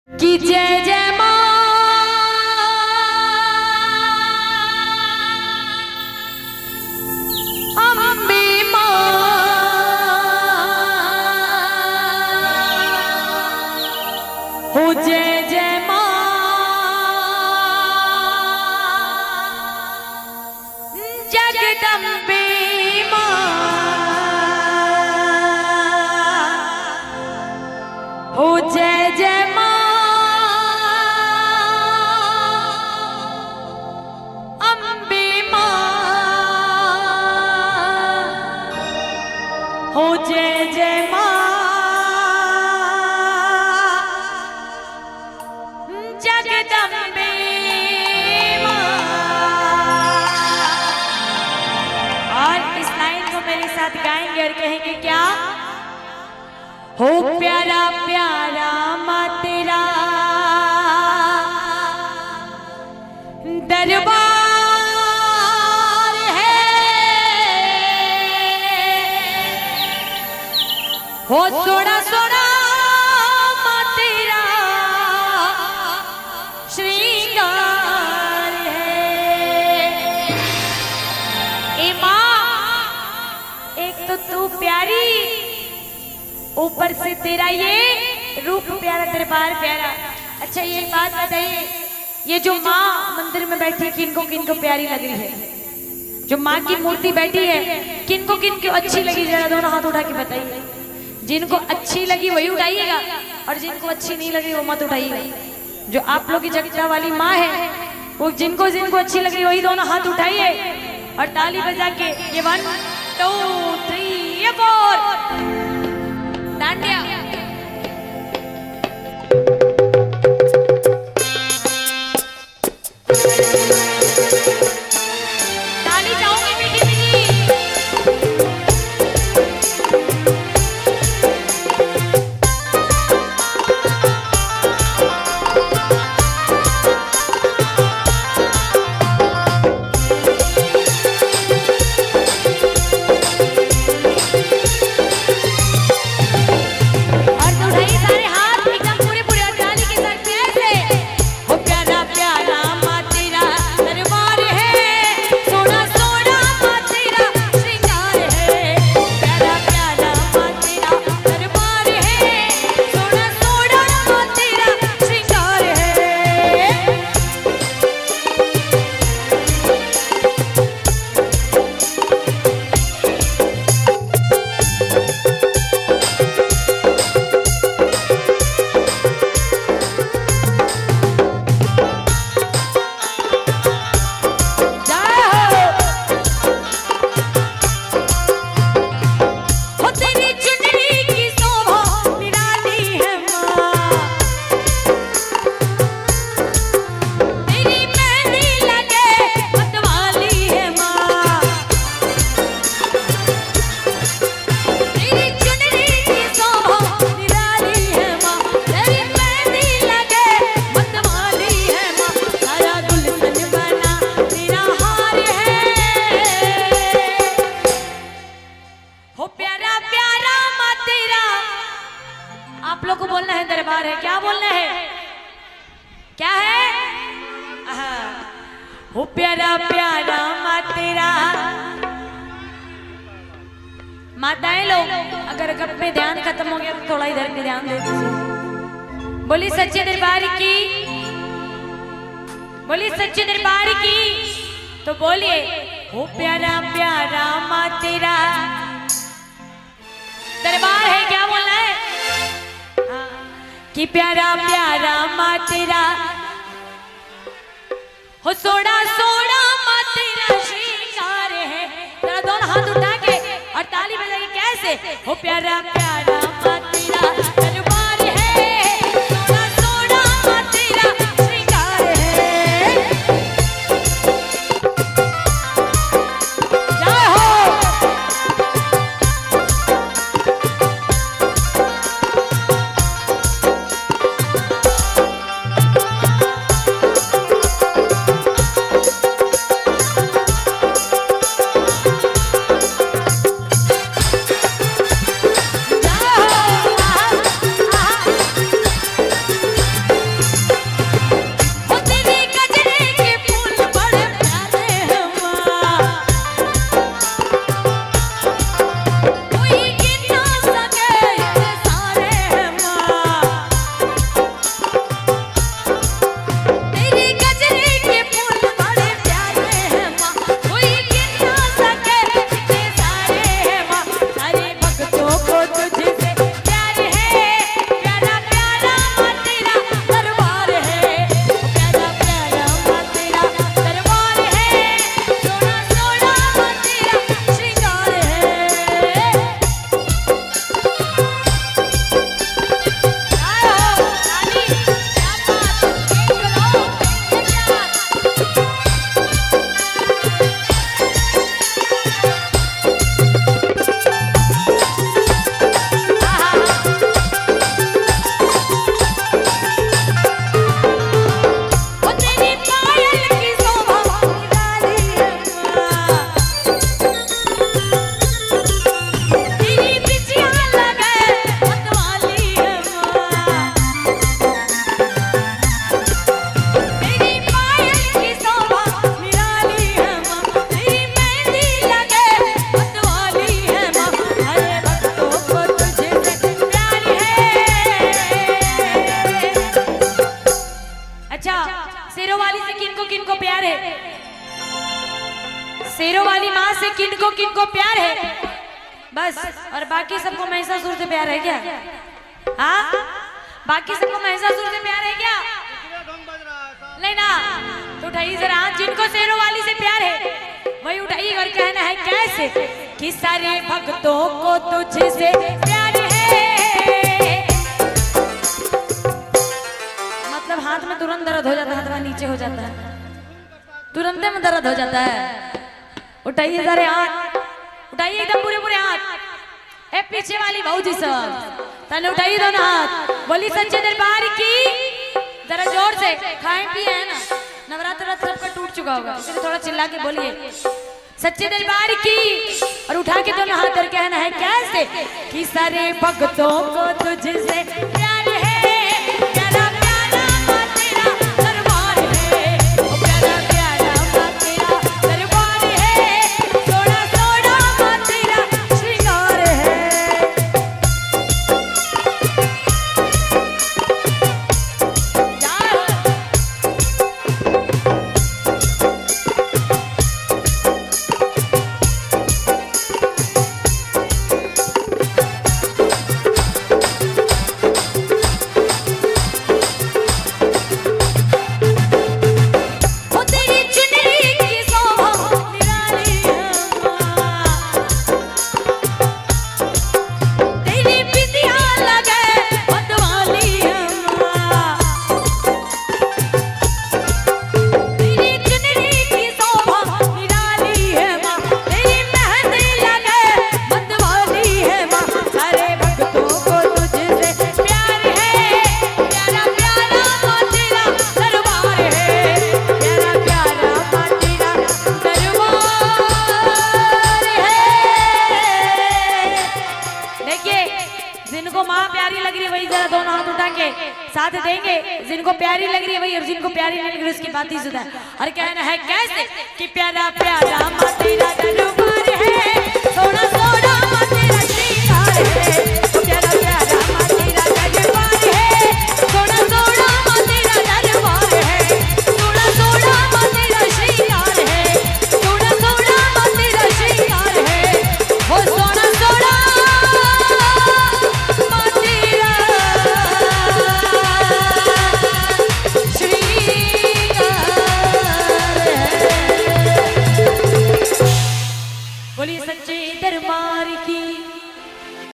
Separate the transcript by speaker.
Speaker 1: कि जय जय मां अम्बे मां हो जय जय मां जगदम्बे मां हो जय जय मां हो जय जय मां जगदम्बे मां। और इस लाइन को मेरे साथ गाएंगे और कहेंगे क्या? हो प्यारा प्यारा मां तेरा दरबार हो सोना सोना मां तेरा श्रृंगार है। ए मां एक तो तू प्यारी, ऊपर से तेरा ये रूप प्यारा, दरबार प्यारा। अच्छा ये बात बताइए, ये जो मां मंदिर में बैठी किनको किनको प्यारी लग रही है? जो मां की मूर्ति बैठी है किनको किनको अच्छी लगी? जरा दोनों हाथ उठा के बताइए। जिनको अच्छी लगी वही उठाइएगा और जिनको अच्छी नहीं लगी वो मत उठाइएगा। जो आप लोग की जगता वाली माँ है वो जिनको जिनको अच्छी लगी वही दोनों हाथ उठाइए और ताली बजा के ये 1 2 3 4 डांडिया। ताली जाओगे मीठी मीठी। आप लोग को बोलना है दरबार है, क्या बोलना है? क्या है? हो प्यारा प्यारा मां तेरा। माताएं लोग अगर गप में ध्यान खत्म हो गया तो थोड़ा इधर पे ध्यान दे दीजिए। बोली सच्चे दरबार की, बोली सच्चे दरबार की। तो बोलिए हो प्यारा प्यारा मां तेरा दरबार है, क्या बोलना है? कि प्यारा प्यारा मां तेरा हो सोना सोना मां तेरा श्रृंगार है। जरा दोनों हाथ उठा के और ताली बजाइए। कैसे? हो प्यारा प्यारा मां तेरा दरबार है, सोना सोना मां तेरा श्रृंगार है। जय हो। शेरों वाली से किनको प्यार है? शेरों वाली माँ से किनको प्यार है? बस। और बाकी सबको महिषासुर से प्यार है क्या? हाँ, बाकी सबको महिषासुर से प्यार है क्या? नहीं ना। तो उठाइए जरा हाथ, जिनको शेरों वाली से प्यार है वही उठाइए और कहना है कैसे कि सारे भक्तों को तुझसे प्यार है। मतलब हाथ में तुरंत दर्द हो जाता है, हाथ नीचे हो जाता है, तुरंत में दर्द हो जाता है। उठाइए सारे हाथ, उठाइए एकदम पूरे हाथ। ए पीछे वाली बहू जी सब तने उठाइए दोनों हाथ। बोली सच्चे दरबार की, जरा जोर से। खाए पिए है ना, नवरात्र सबका टूट चुका होगा, इसलिए थोड़ा चिल्ला के बोलिए सच्चे दरबार की। और उठा के दोनों हाथ और कहना है कैसे कि सारे भक्तों को तुझसे प्यार है। प्यारा प्यारा माँ तेरा दरबार है, प्यारा प्यारा माँ तेरा दरबार है, सोना सोना माँ तेरा श्रृंगार है। जिनको माँ प्यारी लग रही है वही जरा दोनों हाथ उठा के साथ देंगे, जिनको प्यारी लग रही है वही, और जिनको प्यारी नहीं लग रही उसकी बात ही सुधा। और कहना है कैसे कि प्यारा प्यारा माँ तेरा दरबार है, सोना